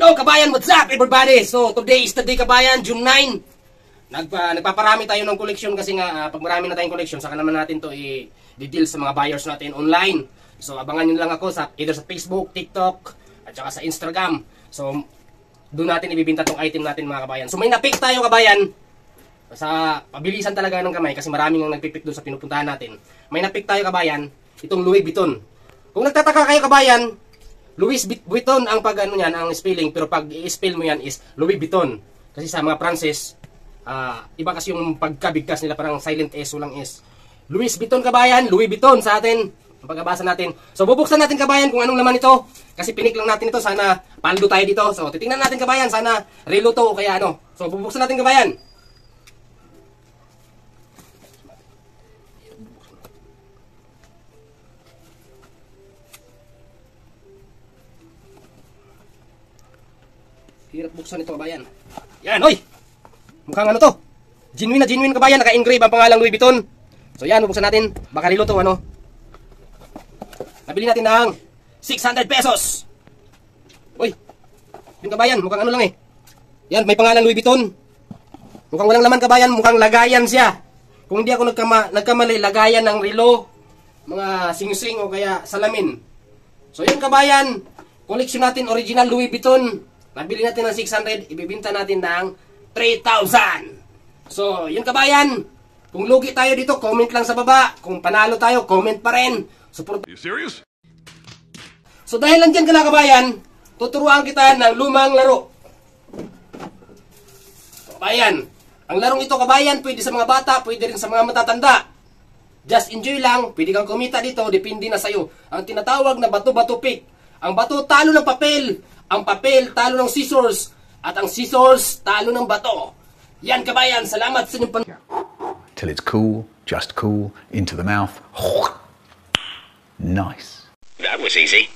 Hello kabayan, what's up everybody? So today is the day kabayan, June 9. Nagpaparami tayo ng collection kasi nga pag marami na tayong collection, saka naman natin to i-deal sa mga buyers natin online. So abangan nyo lang ako either sa Facebook, TikTok, at saka sa Instagram. So doon natin ibibinta tong item natin mga kabayan. So may na-pick tayo kabayan. Sa pabilisan talaga ng kamay kasi maraming ang nagpipick doon sa pinupuntahan natin. May na-pick tayo kabayan, itong Louis Vuitton. Kung nagtataka kayo kabayan, Louis Vuitton ang pag-ano yan, ang spelling, pero pag i-spell mo yan is Louis Vuitton. Kasi sa mga Francis, iba kasi yung pagkabigkas nila, parang silent S, walang S. Louis Vuitton kabayan, Louis Vuitton sa atin, ang pagkabasa natin. So bubuksan natin kabayan kung anong laman ito. Kasi pinik lang natin ito, sana paldo tayo dito. So titingnan natin kabayan, sana relo to o kaya ano. So bubuksan natin kabayan. Hirap buksan ito kabayan. Yan, oy! Mukhang ano to? Genuine na genuine kabayan. Naka-engrave ang pangalang Louis Vuitton. So yan, bubuksan natin. Baka relo to ano. Nabili natin ng 600 pesos. Uy! Yung kabayan, mukhang ano lang eh. Yan, may pangalang Louis Vuitton. Mukhang walang laman kabayan. Mukhang lagayan siya. Kung hindi ako nagkamali, lagayan ng relo. Mga sing-sing o kaya salamin. So yan kabayan. Koleksyon natin original Louis Vuitton. Nabili natin ng 600, ibibinta natin ng 3,000. So, yun kabayan. Kung lugi tayo dito, comment lang sa baba. Kung panalo tayo, comment pa rin. Support. Are you serious? So, dahil lang dyan ka na kabayan, tuturuan kita ng lumang laro. Kabayan, ang larong ito kabayan, pwede sa mga bata, pwede rin sa mga matatanda. Just enjoy lang, pwede kang kumita dito, depende na sa'yo. Ang tinatawag na bato-bato pick. Ang bato, talo ng papel. Ang papel, talo ng scissors. At ang scissors, talo ng bato. Yan kabayan, salamat sa inyong Till it's cool, just cool, into the mouth. Nice. That was easy.